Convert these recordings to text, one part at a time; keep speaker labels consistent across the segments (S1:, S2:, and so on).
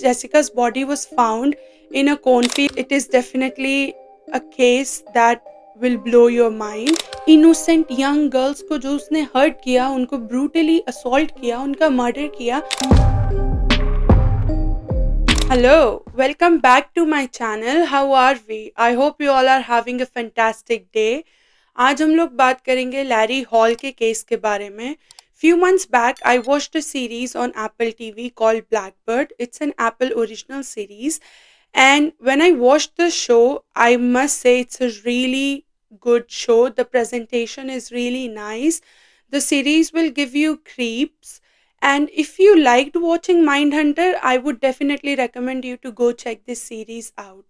S1: Jessica's body was found in a cornfield. It is definitely a case that will blow your mind. Innocent young girls को जो उसने hurt किया, उनको brutally assault किया, उनका murder किया. Hello, welcome back to my channel. How are we? I hope you all are having a fantastic day. आज हम लोग बात करेंगे लैरी हॉल के केस के बारे में. Few months back, I watched a series on Apple TV called Blackbird. It's an Apple original series. And when I watched the show, I must say it's a really good show. The presentation is really nice. The series will give you creeps. And if you liked watching Mindhunter, I would definitely recommend you to go check this series out.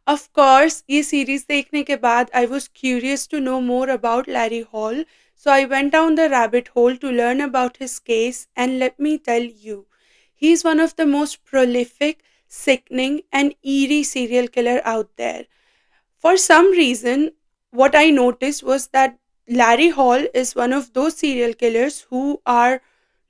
S1: Of course, ये series देखने के बाद I was curious to know more about Larry Hall, so I went down the rabbit hole to learn about his case, and let me tell you, he's one of the most prolific, sickening, and eerie serial killer out there. For some reason, what I noticed was that Larry Hall is one of those serial killers who are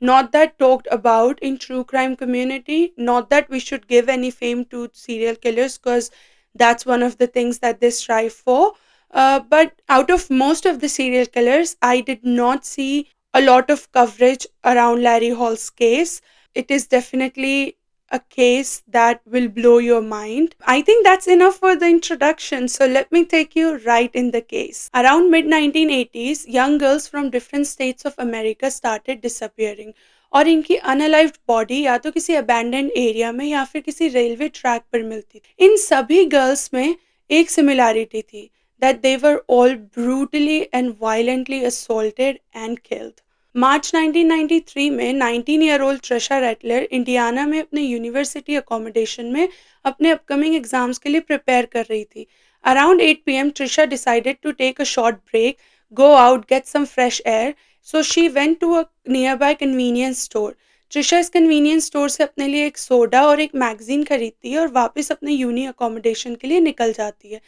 S1: not that talked about in true crime community. Not that we should give any fame to serial killers, because that's one of the things that they strive for. But out of most of the serial killers, I did not see a lot of coverage around Larry Hall's case. It is definitely a case that will blow your mind. I think that's enough for the introduction, so let me take you right in the case. Around mid 1980s, young girls from different states of America started disappearing. और इनकी अनअलाइव्ड body या तो किसी abandoned area में या फिर किसी railway track पर मिलती थी. इन सभी गर्ल्स में एक सिमिलैरिटी थी, that they were all brutally and violently assaulted and killed. मार्च 1993 में 19-year-old ट्रिशा रेटलर इंडियाना में अपने यूनिवर्सिटी अकोमोडेशन में अपने अपकमिंग एग्जाम्स के लिए प्रिपेयर कर रही थी. Around 8 p.m. Trisha decided to take a short break, go out, get some fresh air. So she went to a nearby convenience store. Trisha इस कन्वीनियंस स्टोर से अपने लिए एक सोडा और एक मैगजीन खरीदती है और वापस अपने यूनी अकोमोडेशन के लिए निकल जाती है.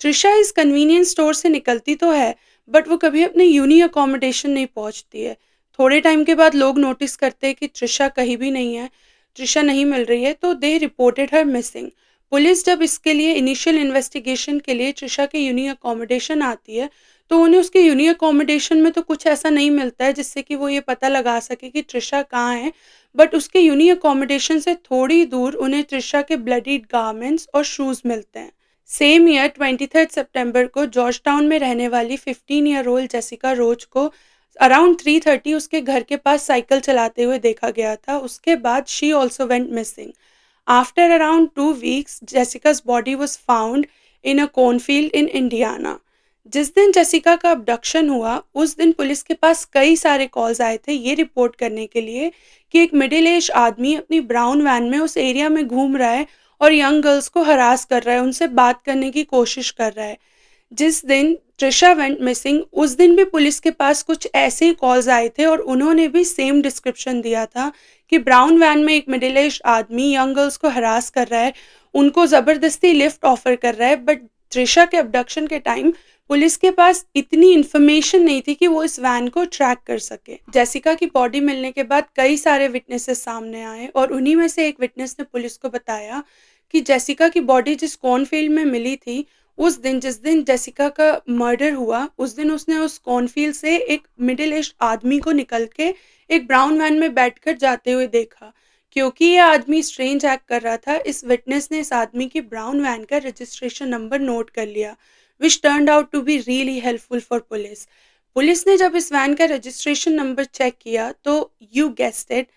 S1: ट्रिशा इस कन्वीनियंस स्टोर से निकलती तो है, बट वो कभी अपने यूनी अकोमोडेशन नहीं पहुंचती है. थोड़े टाइम के बाद लोग नोटिस करते हैं कि ट्रिशा कहीं भी नहीं है, ट्रिशा नहीं मिल रही है, तो दे रिपोर्टेड हर मिसिंग. पुलिस जब इसके लिए इनिशियल इन्वेस्टिगेशन के लिए ट्रिशा के यूनी अकोमोडेशन आती है, तो उन्हें उसके यूनी अकोमोडेशन में तो कुछ ऐसा नहीं मिलता है जिससे कि वो ये पता लगा सके कि ट्रिशा कहाँ है. बट उसके यूनी अकोमोडेशन से थोड़ी दूर उन्हें ट्रिशा के ब्लडीड गारमेंट्स और शूज मिलते हैं. सेम ईयर 23 सितंबर को जॉर्ज टाउन में रहने वाली 15-year-old जेसिका रोज को अराउंड 3:30 उसके घर के पास साइकिल चलाते हुए देखा गया था. उसके बाद she also went missing. After around 2 weeks, Jessica's body was found in a cornfield in Indiana. जिस दिन जेसिका का अबडक्शन हुआ, उस दिन पुलिस के पास कई सारे कॉल्स आए थे ये रिपोर्ट करने के लिए कि एक मिडिल एज आदमी अपनी ब्राउन वैन में उस एरिया में घूम रहा है और यंग गर्ल्स को हरास कर रहा है, उनसे बात करने की कोशिश कर रहा है. जिस दिन ट्रिशा वेंट मिसिंग, उस दिन भी पुलिस के पास कुछ ऐसे ही कॉल्स आए थे और उन्होंने भी सेम डिस्क्रिप्शन दिया था कि ब्राउन वैन में एक मिडिल एज आदमी यंग गर्ल्स को हरास कर रहा है, उनको ज़बरदस्ती लिफ्ट ऑफर कर रहा है. बट ट्रिशा के अबडक्शन के टाइम पुलिस के पास इतनी इन्फॉर्मेशन नहीं थी कि वो इस वैन को ट्रैक कर सके. जेसिका की बॉडी मिलने के बाद कई सारे विटनेसेस सामने आए और उन्हीं में से एक विटनेस ने पुलिस को बताया कि जेसिका की बॉडी जिस कॉर्नफील्ड में मिली थी, उस दिन जिस दिन जेसिका का मर्डर हुआ, उस दिन उसने उस कॉर्नफील्ड से एक मिडिल एज आदमी को निकल के एक ब्राउन वैन में बैठकर जाते हुए देखा. क्योंकि ये आदमी स्ट्रेंज एक्ट कर रहा था, इस विटनेस ने इस आदमी की ब्राउन वैन का रजिस्ट्रेशन नंबर नोट कर लिया, which turned out to be really helpful for police. Police ने जब इस वैन का रजिस्ट्रेशन नंबर चेक किया तो you guessed it,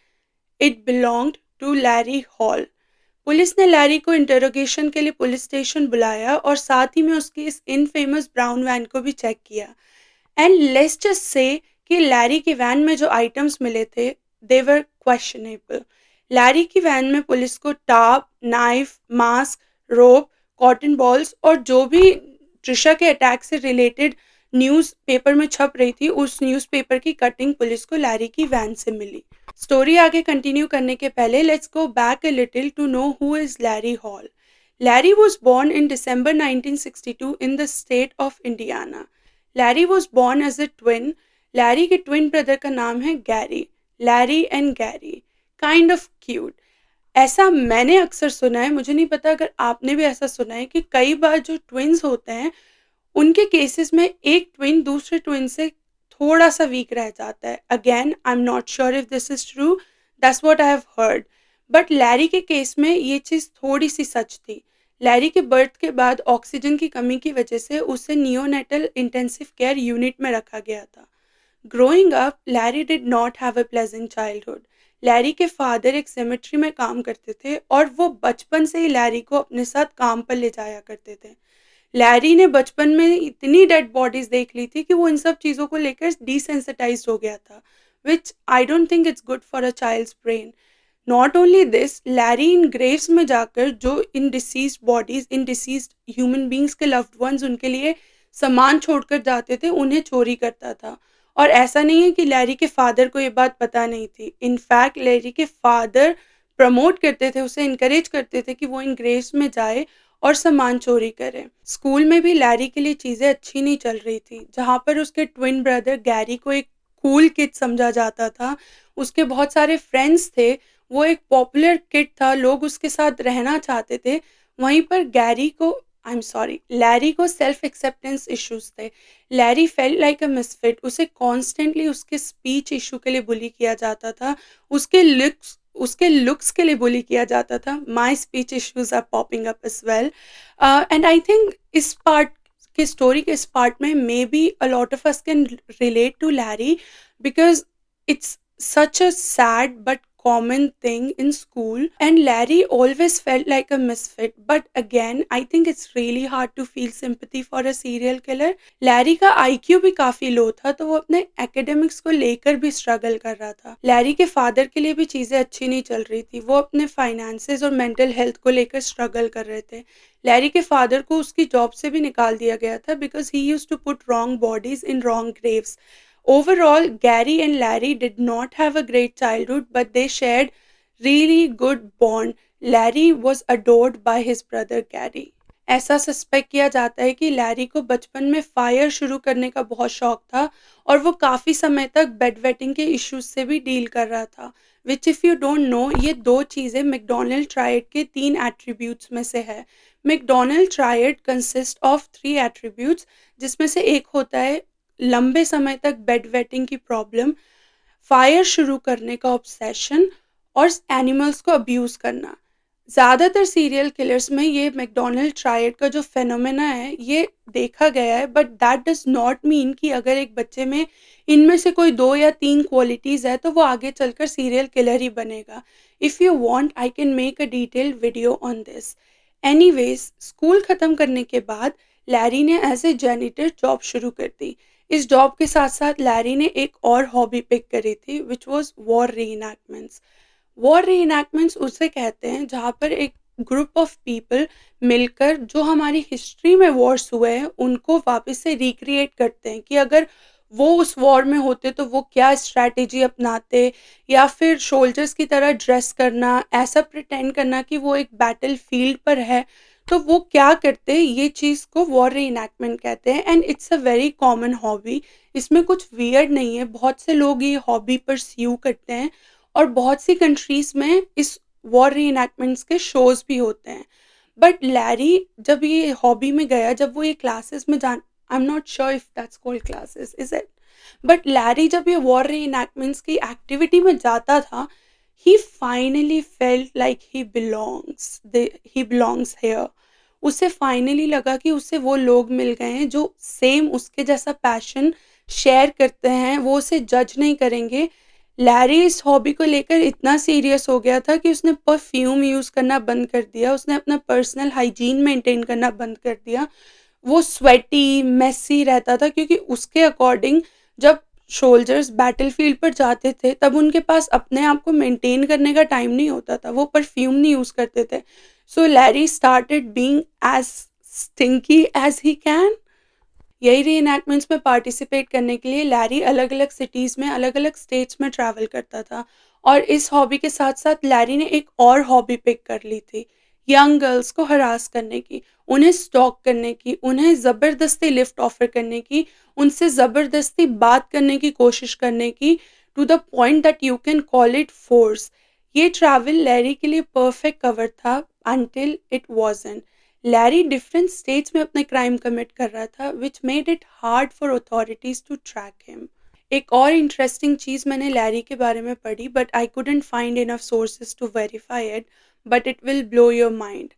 S1: it belonged to Larry Hall. Police ने लैरी को इंटरोगेशन के लिए पुलिस स्टेशन बुलाया और साथ ही में उसकी इस इनफेमस ब्राउन वैन को भी चेक किया. एंड लेट्स जस्ट से कि लैरी की वैन में जो आइटम्स मिले थे, दे वर क्वेश्चनेबल. लैरी की वैन में पुलिस को टाप, नाइफ, मास्क, रोप, कॉटन बॉल्स और जो भी ट्रिशा के अटैक से रिलेटेड न्यूज़पेपर में छप रही थी, उस न्यूज़पेपर की कटिंग पुलिस को लैरी की वैन से मिली. स्टोरी आगे कंटिन्यू करने के पहले let's go back a little to know who is Larry Hall. Larry was born in December 1962 in the state of Indiana. Larry was born as a twin. Larry के twin brother का नाम है Gary. Larry and Gary, kind of cute. ऐसा मैंने अक्सर सुना है, मुझे नहीं पता अगर आपने भी ऐसा सुना है कि कई बार जो ट्विन्स होते हैं, उनके केसेस में एक ट्विन दूसरे ट्विन से थोड़ा-सा वीक रह जाता है। Again I am not sure if this is true, that's what I have heard. But Larry के केस में ये चीज़ थोड़ी-सी सच थी। लैरी के बर्थ के बाद ऑक्सीजन की कमी की वजह से उसे नियोनेटल इंटेंसिव केयर यूनिट में रखा गया था। Growing up, Larry did not have a pleasant childhood. Larry के फादर एक सेमेट्री में काम करते थे और वो बचपन से ही लैरी को अपने साथ काम पर ले जाया करते थे। लैरी ने बचपन में इतनी डेड बॉडीज देख ली थी कि वो इन सब चीज़ों को लेकर डिसेंसिटाइज्ड हो गया था, which I don't think it's good for a child's brain. Not only this, Larry in graves में जाकर जो in deceased bodies, in deceased human beings के लव्ड वंस उनके लिए सामान छोड़कर जाते थे, उन्हें चोरी करता था। और ऐसा नहीं है कि लैरी के फादर को ये बात पता नहीं थी। इनफैक्ट लैरी के फादर प्रमोट करते थे, उसे इनकरेज करते थे कि वो इन ग्रेव्स में जाए और सामान चोरी करे। स्कूल में भी लैरी के लिए चीज़ें अच्छी नहीं चल रही थी। जहाँ पर उसके ट्विन ब्रदर गैरी को एक कूल किड समझा जाता था, उसके बहुत सारे फ्रेंड्स थे, वो एक पॉपुलर किड था, लोग उसके साथ रहना चाहते थे। वहीं पर गैरी को आई एम सॉरी लैरी को सेल्फ एक्सेप्टेंस इश्यूज़ थे। लैरी फेल्ट लाइक अ मिसफिट, उसे कॉन्स्टेंटली उसके स्पीच इश्यू के लिए बुली किया जाता था, उसके लुक्स के लिए बुली किया जाता था। My speech issues are popping up as well. And I think इस पार्ट की स्टोरी के इस पार्ट में maybe a lot of us can relate to Larry, because it's such a sad but common thing in school, and Larry always felt like a misfit. But again, I think it's really hard to feel sympathy for a serial killer. Larry का IQ भी काफी लो था, तो वो अपने academics को लेकर भी स्ट्रगल कर रहा था। लैरी के फादर के लिए भी चीजें अच्छी नहीं चल रही थी, वो अपने फाइनेंसेस और मेंटल हेल्थ को लेकर स्ट्रगल कर रहे थे। लैरी के फादर को उसकी जॉब से भी निकाल दिया गया था because he used to put wrong bodies in wrong graves. Overall, Gary and Larry did not have a great childhood, but they shared really good bond. Larry was adored by his brother Gary. ऐसा suspect किया जाता है कि Larry को बचपन में fire शुरू करने का बहुत शौक था और वो काफ़ी समय तक बेड वेटिंग के इश्यूज से भी डील कर रहा था। विच इफ़ यू डोंट नो, ये दो चीज़ें मैकडॉनल्ड ट्रायड के 3 एट्रीब्यूट्स में से है। Macdonald triad consist of 3 attributes, जिसमें से एक होता है लंबे समय तक बेड वेटिंग की प्रॉब्लम, फायर शुरू करने का ऑब्सेशन और एनिमल्स को अब्यूज़ करना। ज़्यादातर सीरियल किलर्स में ये मैकडॉनल्ड ट्रायड का जो फेनोमेना है, ये देखा गया है, but that does not mean कि अगर एक बच्चे में इनमें से कोई 2 या 3 क्वालिटीज़ है, तो वो आगे चलकर सीरियल किलर ही बनेगा। If you want, I can make a detailed video on this. Anyways, school ख़त्म करने के बाद लैरी ने एज़ अ जैनिटर जॉब शुरू कर दी। इस जॉब के साथ-साथ लैरी ने एक और हॉबी पिक करी थी, व्हिच वाज़ वॉर रीएनैक्टमेंट्स। वॉर रीइनैक्टमेंट्स उसे कहते हैं जहाँ पर एक ग्रुप ऑफ पीपल मिलकर जो हमारी हिस्ट्री में वॉर्स हुए हैं उनको वापस से रिक्रिएट करते हैं कि अगर वो उस वॉर में होते तो वो क्या स्ट्रैटेजी अपनाते, या फिर सोल्जर्स की तरह ड्रेस करना, ऐसा प्रिटेंड करना कि वो एक बैटल फील्ड पर है, तो वो क्या करते, ये चीज़ को वॉर रीइनैक्टमेंट कहते हैं। And it's a very common hobby, इसमें कुछ वियर्ड नहीं है, बहुत से लोग ये हॉबी परस्यू करते हैं और बहुत सी कंट्रीज में इस वॉर रीइनैक्टमेंट्स के शोज भी होते हैं। बट लैरी जब ये हॉबी में गया, जब वो ये क्लासेस में जान I am not sure if that's called classes, is it? But Larry जब ये वॉर रीइनैक्टमेंट्स की एक्टिविटी में जाता था, he finally felt like he belongs here. उसे फाइनली लगा कि उसे वो लोग मिल गए हैं जो सेम उसके जैसा पैशन शेयर करते हैं, वो उसे जज नहीं करेंगे। लैरी इस हॉबी को लेकर इतना सीरियस हो गया था कि उसने परफ्यूम यूज़ करना बंद कर दिया, उसने अपना पर्सनल हाइजीन मेंटेन करना बंद कर दिया। वो स्वेटी, मेसी रहता था क्योंकि उसके अकॉर्डिंग जब सोल्जर्स बैटलफील्ड पर जाते थे, तब उनके पास अपने आप को मेंटेन करने का टाइम नहीं होता था, वो परफ्यूम नहीं यूज़ करते थे। So Larry started being as stinky as he can. यही रीइनैक्टमेंट्स में पार्टिसिपेट करने के लिए लैरी अलग-अलग सिटीज़ में, अलग-अलग स्टेट्स में ट्रैवल करता था। और इस हॉबी के साथ-साथ लैरी ने एक और हॉबी पिक कर ली थी, यंग गर्ल्स को हरास करने की, उन्हें स्टॉक करने की, उन्हें ज़बरदस्ती लिफ्ट ऑफ़र करने की, उनसे ज़बरदस्ती बात करने की कोशिश करने की, to the point that you can call it force. ये ट्रैवल लैरी के लिए परफेक्ट कवर था until it wasn't. Larry different states में अपने क्राइम कमिट कर रहा था which made it hard for authorities to track him. एक और इंटरेस्टिंग चीज़ मैंने लैरी के बारे में पढ़ी but I couldn't find enough sources to verify it, but it will blow your mind.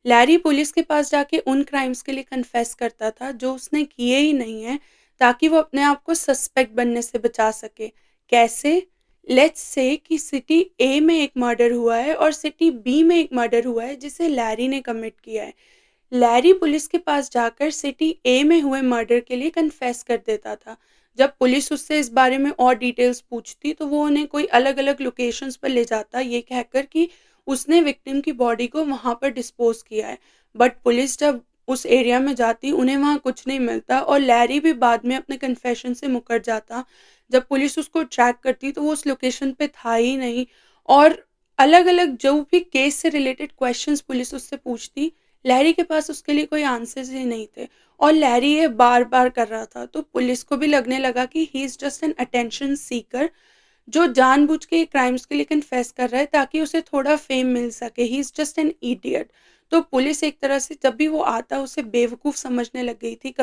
S1: Larry police के पास जाके उन क्राइम्स के लिए कन्फेस करता था जो उसने किए ही नहीं है, ताकि वो अपने आप को सस्पेक्ट बनने से बचा सके। कैसे? लेट्स से कि सिटी ए में एक मर्डर हुआ है और सिटी बी में एक मर्डर हुआ है जिसे लैरी ने कमिट किया है। लैरी पुलिस के पास जाकर सिटी ए में हुए मर्डर के लिए कन्फेस कर देता था। जब पुलिस उससे इस बारे में और डिटेल्स पूछती तो वो उन्हें कोई अलग-अलग लोकेशंस पर ले जाता, ये कहकर कि उसने विक्टिम की बॉडी को वहाँ पर डिस्पोज़ किया है। बट पुलिस जब उस एरिया में जाती उन्हें वहाँ कुछ नहीं मिलता और लैरी भी बाद में अपने कन्फेशन से मुकर जाता। जब पुलिस उसको ट्रैक करती तो वो उस लोकेशन पे था ही नहीं और अलग-अलग जो भी केस से रिलेटेड क्वेश्चंस पुलिस उससे पूछती, लैरी के पास उसके लिए कोई आंसर्स ही नहीं थे और लैरी ये बार-बार कर रहा था, तो पुलिस को भी लगने लगा कि he is just an attention seeker जो जानबूझ के क्राइम्स के लिए कन्फेस कर रहा है ताकि उसे थोड़ा फेम मिल सके, he is just an idiot. तो पुलिस एक तरह से जब भी वो आता उसे बेवकूफ़ समझने लग गई थी,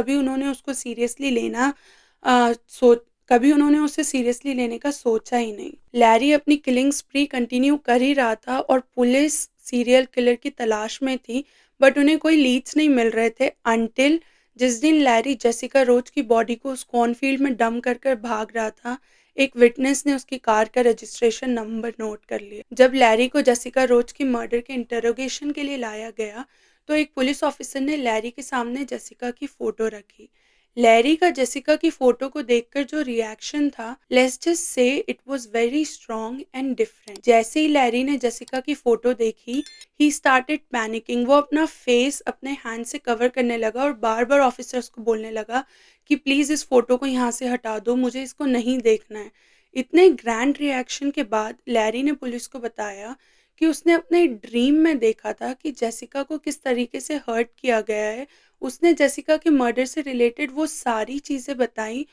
S1: अ, सो कभी उन्होंने उसे सीरियसली लेने का सोचा ही नहीं। लैरी अपनी किलिंग स्प्री कंटिन्यू कर ही रहा था और पुलिस सीरियल किलर की तलाश में थी, बट उन्हें कोई लीड्स नहीं मिल रहे थे अंटिल जिस दिन लैरी जेसिका रोज की बॉडी को उस कॉर्नफील्ड में डंप कर कर भाग रहा था, एक विटनेस ने उसकी कार का रजिस्ट्रेशन नंबर नोट कर लिया। जब लैरी को जेसिका रोज की मर्डर के इंटरोगेशन के लिए लाया गया, तो एक पुलिस ऑफिसर ने लैरी के सामने जेसिका की फोटो रखी। लैरी का जेसिका की फोटो को देखकर जो रिएक्शन था, let's just say it was very strong and different. जैसे ही लैरी ने जेसिका की फोटो देखी, ही स्टार्टेड पैनिकिंग। वो अपना फेस अपने हैंड से कवर करने लगा और बार बार ऑफिसर्स को बोलने लगा कि प्लीज इस फोटो को यहाँ से हटा दो, मुझे इसको नहीं देखना है। इतने ग्रैंड रिएक्शन के बाद लैरी ने पुलिस को बताया कि उसने अपने ड्रीम में देखा था कि जेसिका को किस तरीके से हर्ट किया गया है। उसने जेसिका के मर्डर से रिलेटेड वो सारी चीज़ें बताई,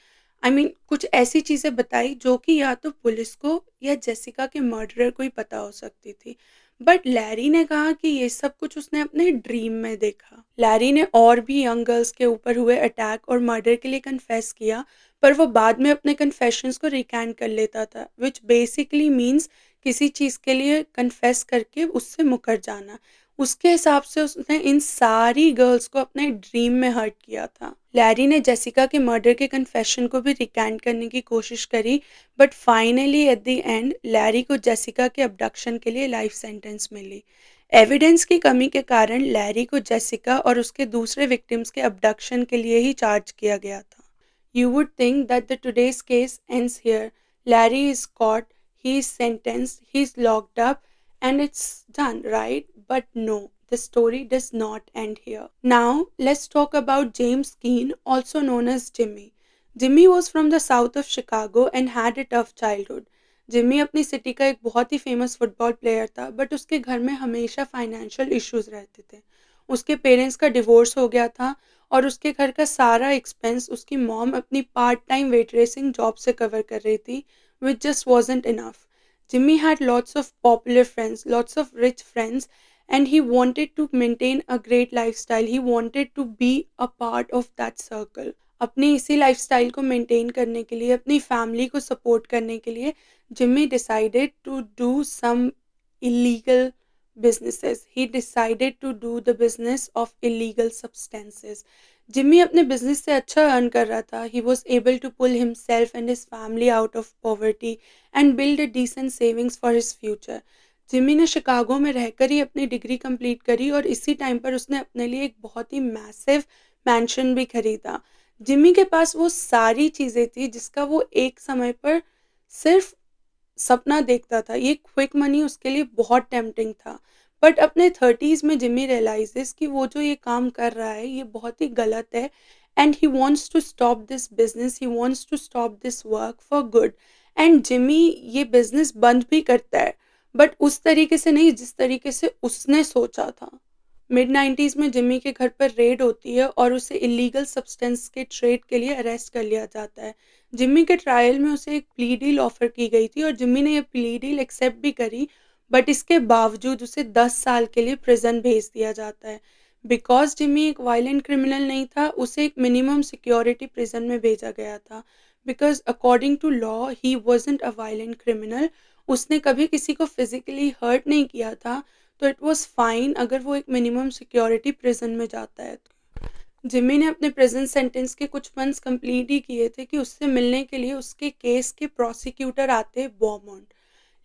S1: कुछ ऐसी चीज़ें बताई जो कि या तो पुलिस को या जेसिका के मर्डरर को ही पता हो सकती थी। बट लैरी ने कहा कि ये सब कुछ उसने अपने ड्रीम में देखा। लैरी ने और भी यंग गर्ल्स के ऊपर हुए अटैक और मर्डर के लिए कन्फेस किया, पर वो बाद में अपने कन्फेशंस को रिकैंट कर लेता था, व्हिच बेसिकली मीन्स किसी चीज़ के लिए कन्फेस करके उससे मुकर जाना। उसके हिसाब से उसने इन सारी गर्ल्स को अपने ड्रीम में हर्ट किया था। लैरी ने जेसिका के मर्डर के कन्फेशन को भी रिकैंट करने की कोशिश करी, but finally at the end Larry को जेसिका के अबडक्शन के लिए लाइफ सेंटेंस मिली। एविडेंस की कमी के कारण लैरी को जेसिका और उसके दूसरे विक्टिम्स के अबडक्शन के लिए ही चार्ज किया गया था। You would think that the today's case ends here. Larry is caught, he is sentenced, he is locked up, and it's done, right? But no, the story does not end here. Now, let's talk about James Keen, also known as Jimmy. Jimmy was from the south of Chicago and had a tough childhood. Jimmy अपनी city का एक बहुत ही famous football player था, but उसके घर में हमेशा financial issues रहते थे। उसके पेरेंट्स का डिवोर्स हो गया था और उसके घर का सारा एक्सपेंस उसकी मॉम अपनी पार्ट टाइम वेटरेसिंग जॉब से कवर कर रही थी, which just wasn't enough. Jimmy had lots of popular friends, lots of rich friends, and he wanted to maintain a great lifestyle. He wanted to be a part of that circle. अपनी इसी lifestyle को maintain करने के लिए, अपनी family को support करने के लिए Jimmy decided to do some illegal businesses. He decided to do the business of illegal substances. Jimmy अपने बिजनेस से अच्छा अर्न कर रहा था। He was able to pull himself and his family out of poverty and build a decent savings for his future. Jimmy ने Chicago में रहकर ही अपनी डिग्री कंप्लीट करी और इसी टाइम पर उसने अपने लिए एक बहुत ही मैसिव मैंशन भी खरीदा। जिमी के पास वो सारी चीज़ें थी जिसका वो एक समय पर सिर्फ सपना देखता था। ये क्विक मनी उसके लिए बहुत टेम्प्टिंग था। बट अपने 30s में जिमी रियलाइजेस कि वो जो ये काम कर रहा है ये बहुत ही गलत है and he wants to stop this business, he wants to stop this work for good. And Jimmy ये बिजनेस बंद भी करता है, बट उस तरीके से नहीं जिस तरीके से उसने सोचा था। मिड 90s में जिमी के घर पर रेड होती है और उसे इलीगल सब्सटेंस के ट्रेड के लिए अरेस्ट कर लिया जाता है। जिमी के ट्रायल में उसे एक प्ली डील ऑफर की गई थी और जिमी ने ये प्ली डील एक्सेप्ट भी करी, बट इसके बावजूद उसे 10 साल के लिए प्रिज़न भेज दिया जाता है। बिकॉज़ जिमी एक वायलेंट क्रिमिनल नहीं था, उसे एक मिनिमम सिक्योरिटी प्रिज़न में भेजा गया था। Because according to law he wasn't a violent criminal. उसने कभी किसी को फिज़िकली हर्ट नहीं किया था, तो इट वाज़ फाइन अगर वो एक मिनिमम सिक्योरिटी प्रिज़न में जाता है तो। जिमी ने अपने प्रेज़ेंट सेंटेंस के कुछ मंथ्स कंप्लीट ही किए थे कि उससे मिलने के लिए उसके केस के प्रोसिक्यूटर आते बॉमोंट।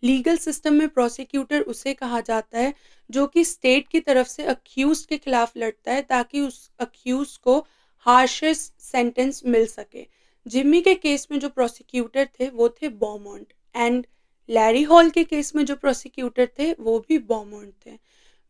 S1: लीगल सिस्टम में प्रोसिक्यूटर उसे कहा जाता है जो कि स्टेट की तरफ से अक्यूज्ड के खिलाफ लड़ता है ताकि उस अक्यूज्ड को हार्शेस्ट सेंटेंस मिल सके। जिम्मी के केस में जो प्रोसिक्यूटर थे वो थे बॉमोंट, एंड लैरी हॉल के केस में जो प्रोसिक्यूटर थे वो भी बॉमोंट थे।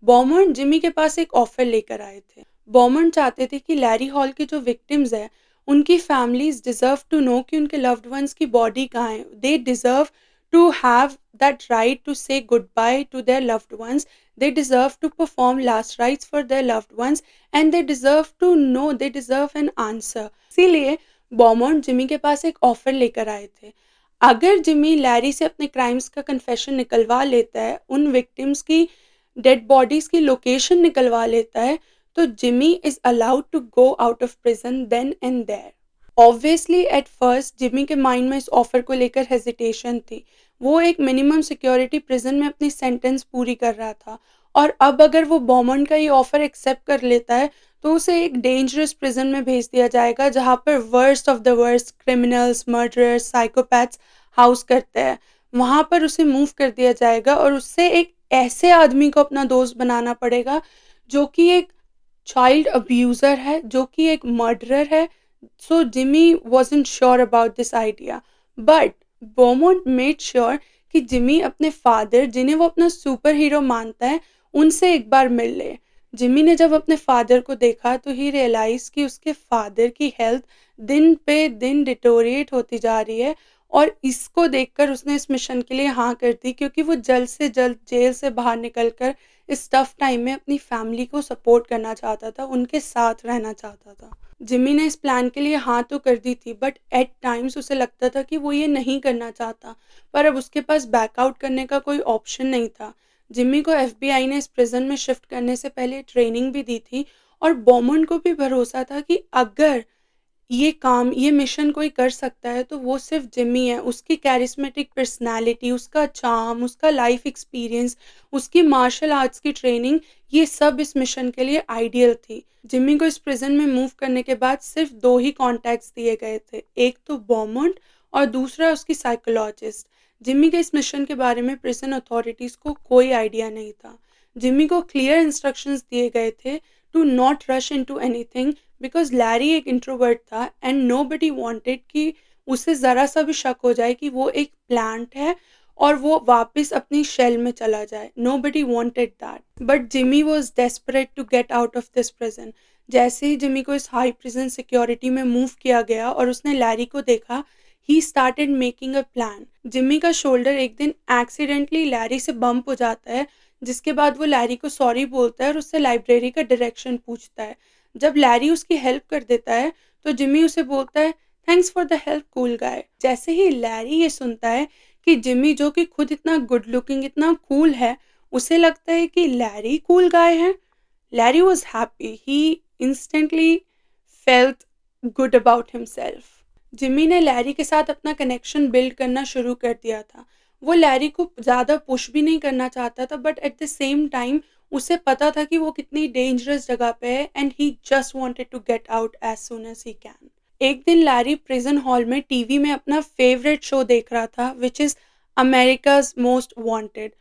S1: बॉमोंट जिमी के पास एक ऑफर लेकर आए थे। बॉमोंट चाहते थे कि लैरी हॉल के जो विक्टिम्स हैं उनकी फैमिलीज डिजर्व टू नो कि उनके लव्ड वंस की बॉडी कहाँ है। They deserve to have that right to say goodbye to their loved ones. They deserve to perform last rites for their loved ones, and they deserve to know, they deserve an answer. इसीलिए बॉमोंट Jimmy के पास एक offer लेकर आए थे। अगर Jimmy Larry से अपने crimes का कन्फेशन निकलवा लेता है, उन विक्टिम्स की डेड बॉडीज की लोकेशन निकलवा लेता है, तो Jimmy is allowed to go out of prison then and there. Obviously at first Jimmy के माइंड में इस ऑफर को लेकर हेजिटेशन थी। वो एक मिनिमम सिक्योरिटी प्रिजन में अपनी सेंटेंस पूरी कर रहा था, और अब अगर वो बॉमन का ये ऑफर एक्सेप्ट कर लेता है तो उसे एक डेंजरस प्रिजन में भेज दिया जाएगा जहाँ पर worst of the worst criminals, murderers, psychopaths house करते हैं। वहाँ पर उसे मूव कर दिया जाएगा और उससे एक ऐसे आदमी को अपना दोस्त बनाना पड़ेगा जो कि एक चाइल्ड अब्यूज़र है, जो कि एक मर्डरर है। So Jimmy wasn't sure about this idea, but Beaumont made sure कि जिमी अपने फादर, जिन्हें वो अपना सुपर हीरो मानता है, उनसे एक बार मिल ले। जिमी ने जब अपने फादर को देखा तो ही रियलाइज कि उसके फादर की हेल्थ दिन पे दिन डिटोरिएट होती जा रही है, और इसको देखकर उसने इस मिशन के लिए हाँ कर दी क्योंकि वो जल्द से जल्द जेल से बाहर निकलकर इस टफ टाइम में अपनी फैमिली को सपोर्ट करना चाहता था, उनके साथ रहना चाहता था। जिमी ने इस प्लान के लिए हाँ तो कर दी थी, बट एट टाइम्स उसे लगता था कि वो ये नहीं करना चाहता, पर अब उसके पास बैकआउट करने का कोई ऑप्शन नहीं था। जिमी को एफबीआई ने इस प्रिजन में शिफ्ट करने से पहले ट्रेनिंग भी दी थी, और बॉमन को भी भरोसा था कि अगर ये मिशन कोई कर सकता है तो वो सिर्फ जिमी है। उसकी कैरिस्मेटिक पर्सनालिटी, उसका चार्म, उसका लाइफ एक्सपीरियंस, उसकी मार्शल आर्ट्स की ट्रेनिंग, ये सब इस मिशन के लिए आइडियल थी। जिमी को इस प्रिजन में मूव करने के बाद सिर्फ 2 ही कॉन्टैक्ट्स दिए गए थे, एक तो बॉमोंट और दूसरा उसकी साइकोलॉजिस्ट। जिमी के इस मिशन के बारे में प्रिजन अथॉरिटीज को कोई आइडिया नहीं था। जिमी को क्लियर इंस्ट्रक्शंस दिए गए थे to not rush into anything, because Larry एक इंट्रोवर्ट था एंड नोबडी वांटेड कि उसे ज़रा सा भी शक हो जाए कि वो एक प्लांट है और वो वापस अपनी शेल में चला जाए। Nobody wanted that, but Jimmy was desperate to get out of this prison. जैसे ही जिमी को इस हाई प्रिजन सिक्योरिटी में मूव किया गया और उसने लैरी को देखा, he started making a plan. Jimmy का शोल्डर एक दिन एक्सीडेंटली लैरी से बम्प हो जाता है, जिसके बाद वो लैरी को सॉरी बोलता है और उससे लाइब्रेरी का डायरेक्शन पूछता है। जब लैरी उसकी हेल्प कर देता है तो जिमी उसे बोलता है, thanks for the help cool guy. जैसे ही लैरी ये सुनता है कि जिमी, जो कि खुद इतना गुड लुकिंग, इतना कूल है, उसे लगता है कि लैरी कूल गाय है। Larry was happy, he instantly felt good about himself. Jimmy ने लैरी के साथ अपना कनेक्शन बिल्ड करना शुरू कर दिया था। वो लैरी को ज़्यादा पुश भी नहीं करना चाहता था, but at the same time उसे पता था कि वो कितनी डेंजरस जगह पे है, and he just wanted to get out as soon as he can. एक दिन लैरी प्रिजन हॉल में टीवी में अपना फेवरेट शो देख रहा था, which is America's most wanted.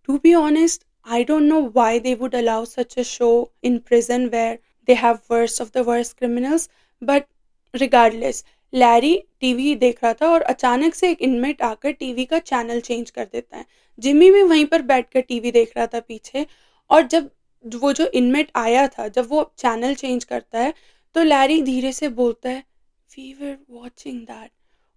S1: To be honest, I don't know why they would allow such a show in prison where they have worst of the worst criminals, but regardless, Larry TV देख रहा था और अचानक से एक inmate आकर TV का channel change कर देता है। जिमी भी वहीं पर बैठकर टीवी देख रहा था पीछे, और जब वो जो इनमेट आया था, जब वो चैनल चेंज करता है, तो लैरी धीरे से बोलता है, वी वर वॉचिंग दैट।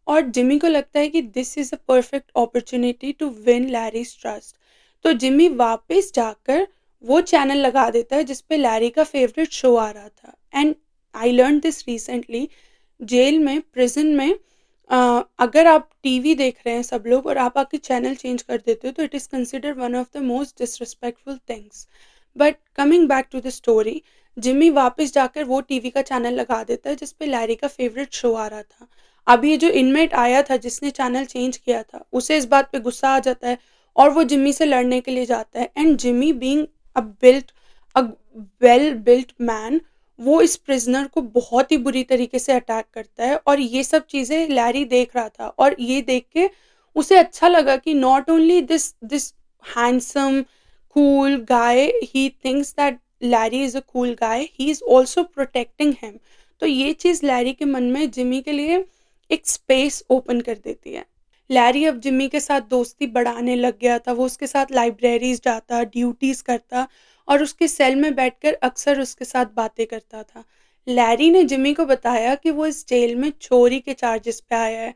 S1: और जिमी को लगता है कि this is a perfect opportunity to win Larry's trust. तो जिमी वापस जाकर वो चैनल लगा देता है जिस पे लैरी का फेवरेट शो आ रहा था। And I learn this recently, जेल में, प्रिजन में अगर आप टीवी देख रहे हैं सब लोग और आप आके चैनल चेंज कर देते हो तो it is considered one of the most disrespectful things. But coming back to the story, Jimmy वापस जाकर वो टीवी का चैनल लगा देता है जिस पे लैरी का फेवरेट शो आ रहा था। अब ये जो इनमेट आया था जिसने चैनल चेंज किया था, उसे इस बात पे गुस्सा आ जाता है और वो जिमी से लड़ने के लिए जाता है। And Jimmy being a well built man, वो इस प्रिजनर को बहुत ही बुरी तरीके से अटैक करता है और ये सब चीज़ें लैरी देख रहा था और ये देख के उसे अच्छा लगा कि not only this this handsome cool guy, he thinks that Larry is a cool guy, he is also protecting him. तो ये चीज़ लैरी के मन में जिमी के लिए एक स्पेस ओपन कर देती है। लैरी अब जिमी के साथ दोस्ती बढ़ाने लग गया था, वो उसके साथ लाइब्रेरीज़ जाता, ड्यूटीज़ करता और उसके सेल में बैठकर अक्सर उसके साथ बातें करता था। लैरी ने जिमी को बताया कि वो इस जेल में चोरी के चार्जेस पे आया है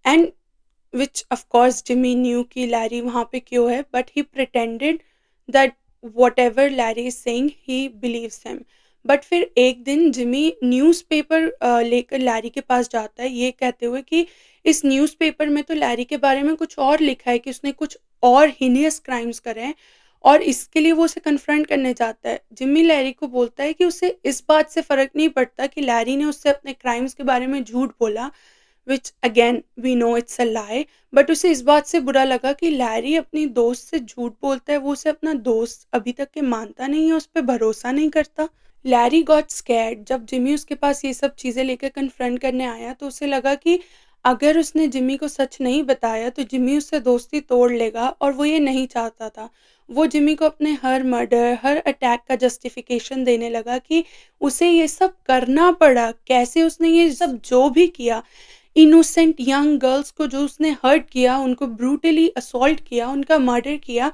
S1: and which of course Jimmy knew कि लैरी वहाँ पे क्यों है, but he pretended that whatever Larry is saying he believes him. But फिर एक दिन जिमी न्यूज़पेपर लेकर लैरी के पास जाता है ये कहते हुए कि इस न्यूज़पेपर में तो लैरी के बारे में कुछ और लिखा है कि उसने कुछ और हीनियस क्राइम्स करे हैं और इसके लिए वो उसे कन्फ्रंट करने जाता है। जिमी लैरी को बोलता है कि उसे इस बात से फ़र्क नहीं पड़ता कि लैरी ने उससे अपने क्राइम्स के बारे में झूठ बोला, which again we know it's a lie, but उसे इस बात से बुरा लगा कि लैरी अपनी दोस्त से झूठ बोलता है, वो उसे अपना दोस्त अभी तक के मानता नहीं है, उस पे भरोसा नहीं करता। लैरी गॉट स्कैर्ड जब जिमी उसके पास ये सब चीज़ें लेकर कन्फ्रंट करने आया तो उसे लगा कि अगर उसने जिमी को सच नहीं बताया तो जिमी उससे दोस्ती तोड़ लेगा और वो ये नहीं चाहता था। वो जिमी को अपने हर मर्डर, हर अटैक का जस्टिफिकेशन देने लगा कि उसे ये सब करना पड़ा, कैसे उसने ये सब जो भी किया, इनोसेंट यंग गर्ल्स को जो उसने हर्ट किया, उनको ब्रूटली असॉल्ट किया, उनका मर्डर किया,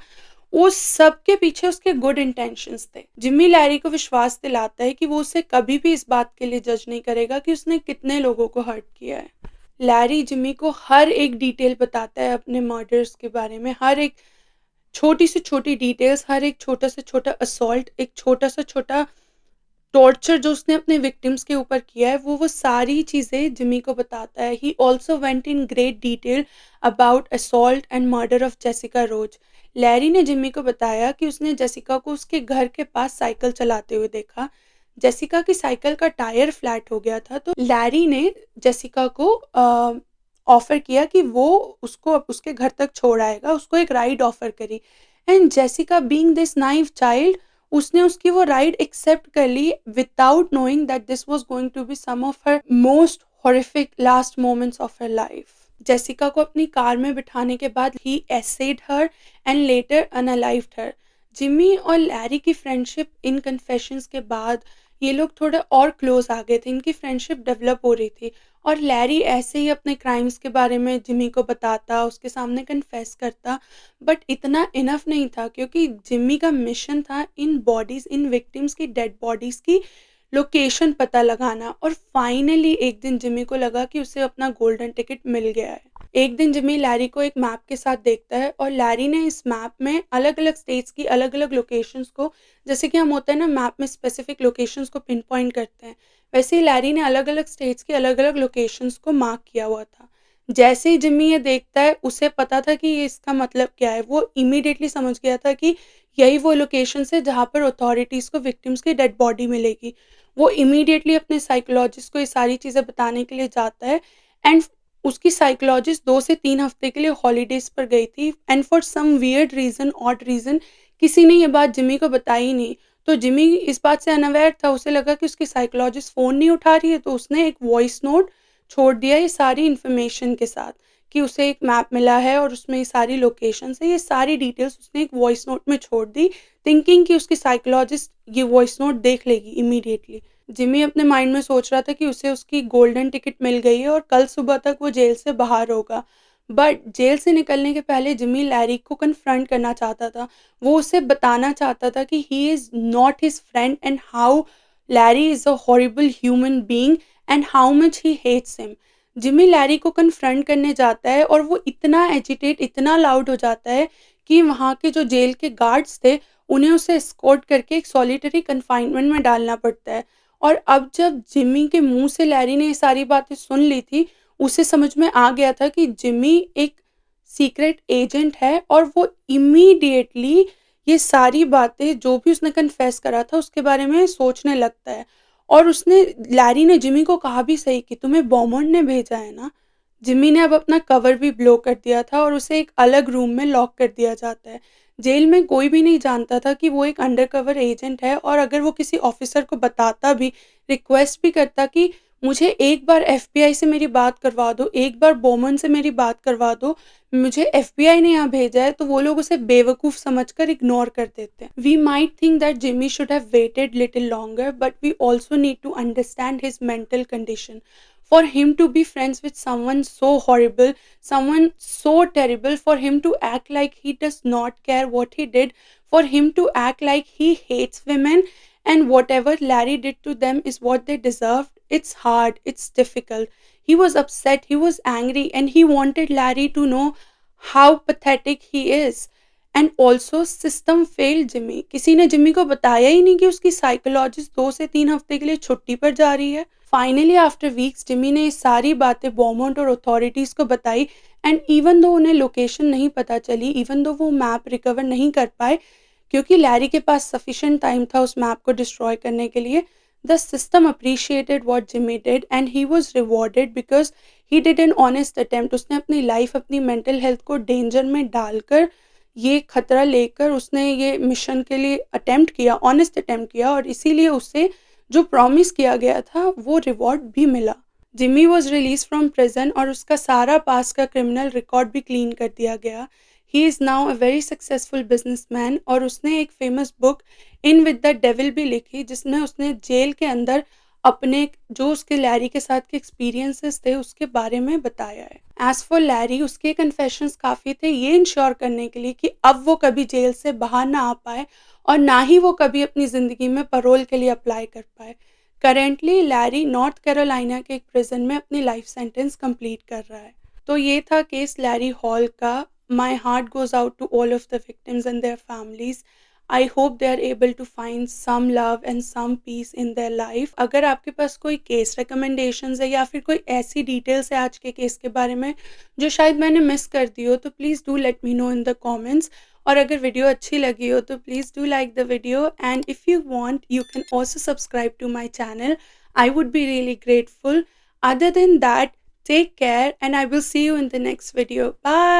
S1: उस सब के पीछे उसके गुड इंटेंशंस थे। जिम्मी लैरी को विश्वास दिलाता है कि वो उसे कभी भी इस बात के लिए जज नहीं करेगा कि उसने कितने लोगों को हर्ट किया है। लैरी जिम्मी को हर एक डिटेल बताता है अपने मर्डर्स के बारे में, हर एक छोटी से छोटी डिटेल्स, हर एक छोटा से छोटा असॉल्ट, एक छोटा से छोटा टॉर्चर जो उसने अपने विक्टिम्स के ऊपर किया है, वो सारी चीज़ें जिमी को बताता है। He also went in great detail about assault and murder of Jessica Rose. Larry ने जिमी को बताया कि उसने जेसिका को उसके घर के पास साइकिल चलाते हुए देखा। जेसिका की साइकिल का टायर फ्लैट हो गया था तो लैरी ने जेसिका को ऑफर किया कि वो उसको उसके घर तक छोड़ आएगा, उसको एक राइड ऑफर करी and Jessica being this naive child, उसने उसकी वो राइड एक्सेप्ट कर ली without knowing that this was going to be some of her most horrific last moments of her life. Jessica को अपनी कार में बिठाने के बाद he SA'd her and later unalived her. Jimmy और लैरी की फ्रेंडशिप इन कन्फेशंस के बाद ये लोग थोड़ा और क्लोज आ गए थे, इनकी फ्रेंडशिप डेवलप हो रही थी और लैरी ऐसे ही अपने क्राइम्स के बारे में जिमी को बताता, उसके सामने कन्फेस करता, बट इतना इनफ नहीं था क्योंकि जिम्मी का मिशन था इन बॉडीज, इन विक्टिम्स की डेड बॉडीज की लोकेशन पता लगाना और फाइनली एक दिन जिम्मी को लगा कि उसे अपना गोल्डन टिकट मिल गया है। एक दिन जिम्मी लैरी को एक मैप के साथ देखता है और लैरी ने इस मैप में अलग अलग स्टेट्स की अलग अलग लोकेशंस को, जैसे कि हम होता है ना मैप में स्पेसिफिक लोकेशंस को पिन पॉइंट करते हैं, वैसे ही लैरी ने अलग अलग स्टेट्स की अलग अलग लोकेशंस को मार्क किया हुआ था। जैसे ही जिम्मी ये देखता है उसे पता था कि ये इसका मतलब क्या है, वो इमीडिएटली समझ गया था कि यही वो लोकेशन है जहाँ पर अथॉरिटीज़ को विक्टिम्स की डेड बॉडी मिलेगी। वो इमीडिएटली अपने साइकोलॉजिस्ट को ये सारी चीज़ें बताने के लिए जाता है एंड उसकी साइकोलॉजिस्ट 2 से 3 हफ्ते के लिए हॉलीडेज़ पर गई थी and for some weird reason, odd reason, किसी ने ये बात जिमी को बताई नहीं। तो जिमी इस बात से अनअवेयर था, उसे लगा कि उसकी साइकोलॉजिस्ट फ़ोन नहीं उठा रही है तो उसने एक वॉइस नोट छोड़ दिया ये सारी इन्फॉर्मेशन के साथ कि उसे एक मैप मिला है और उसमें ये सारी लोकेशंस है, ये सारी डिटेल्स उसने एक वॉइस नोट में छोड़ दी, थिंकिंग कि उसकी साइकोलॉजिस्ट ये वॉइस नोट देख लेगी इमीडिएटली। जिमी अपने माइंड में सोच रहा था कि उसे उसकी गोल्डन टिकट मिल गई है और कल सुबह तक वो जेल से बाहर होगा। बट जेल से निकलने के पहले जिमी लैरी को कन्फ्रंट करना चाहता था। वो उसे बताना चाहता था कि he is not his friend and how Larry is a horrible human being and how much he hates him. Jimmy Larry को कन्फ्रंट करने जाता है और वो इतना एजिटेट, इतना लाउड हो जाता है कि वहाँ के जो जेल के गार्ड्स थे, उन्हें उसे एस्कॉर्ट करके एक सॉलिटरी कन्फाइनमेंट में डालना पड़ता है। और अब जब जिमी के मुँह से लैरी ने ये सारी बातें सुन ली थी, उसे समझ में आ गया था कि जिमी एक सीक्रेट एजेंट है और वो इमीडिएटली ये सारी बातें जो भी उसने कन्फेस करा था उसके बारे में सोचने लगता है। और उसने लैरी ने जिमी को कहा भी सही कि तुम्हें बॉमंड ने भेजा है ना। जिमी ने अब अपना कवर भी ब्लो कर दिया था और उसे एक अलग रूम में लॉक कर दिया जाता है। जेल में कोई भी नहीं जानता था कि वो एक अंडरकवर एजेंट है, और अगर वो किसी ऑफिसर को बताता भी, रिक्वेस्ट भी करता कि मुझे एक बार एफबीआई से मेरी बात करवा दो, एक बार बोमन से मेरी बात करवा दो, मुझे एफबीआई ने यहाँ भेजा है, तो वो लोग उसे बेवकूफ़ समझकर इग्नोर कर देते हैं। We might think that Jimmy should have waited little longer, but we also need to understand his mental condition. For him to be friends with someone so horrible, someone so terrible, for him to act like he does not care what he did, for him to act like he hates women, and whatever Larry did to them is what they deserved. It's hard, it's difficult. He was upset, he was angry, and he wanted Larry to know how pathetic he is. And also system failed Jimmy. किसी ने Jimmy को बताया ही नहीं कि उसकी psychologist 2 से 3 हफ्ते के लिए छुट्टी पर जा रही है। फाइनली आफ्टर वीक्स जिमी ने ये सारी बातें बॉमोंट और अथॉरिटीज को बताई, एंड इवन दो उन्हें लोकेशन नहीं पता चली, इवन दो वो मैप रिकवर नहीं कर पाए क्योंकि लैरी के पास सफिशिएंट टाइम था उस मैप को डिस्ट्रॉय करने के लिए, the system appreciated what Jimmy did and he was rewarded because he did an honest attempt. उसने अपनी लाइफ, अपनी मेंटल हेल्थ को डेंजर में डालकर, ये खतरा लेकर उसने ये मिशन के लिए अटेम्प्ट किया, ऑनेस्ट अटेम्प्ट किया, और इसीलिए उसे जो प्रॉमिस किया गया था वो रिवॉर्ड भी मिला। Jimmy was release from prison और उसका सारा पास का क्रिमिनल रिकॉर्ड भी क्लीन कर दिया गया। He is now a very successful businessman, और उसने एक famous book in with the devil भी लिखी जिसमें उसने जेल के अंदर अपने जो उसके लैरी के साथ के एक्सपीरियंसेस थे उसके बारे में बताया है। एज फॉर लैरी, उसके कन्फेशंस काफ़ी थे ये इंश्योर करने के लिए कि अब वो कभी जेल से बाहर ना आ पाए और ना ही वो कभी अपनी ज़िंदगी में पैरोल के लिए अप्लाई कर पाए। करेंटली लैरी नॉर्थ कैरोलिना के एक प्रिजन में अपनी लाइफ सेंटेंस कंप्लीट कर रहा है। तो ये था केस लैरी हॉल का। My heart goes out to all of the victims and their families. I hope they are able to find some love and some peace in their life. अगर आपके पास कोई केस रिकमेंडेशंस है या फिर कोई ऐसी details है आज के केस के बारे में जो शायद मैंने मिस कर दी हो, तो please do let me know in the comments. और अगर वीडियो अच्छी लगी हो तो please do like the video, and if you want you can also subscribe to my channel. I would be really grateful. Other than that, take care and I will see you in the next video. Bye.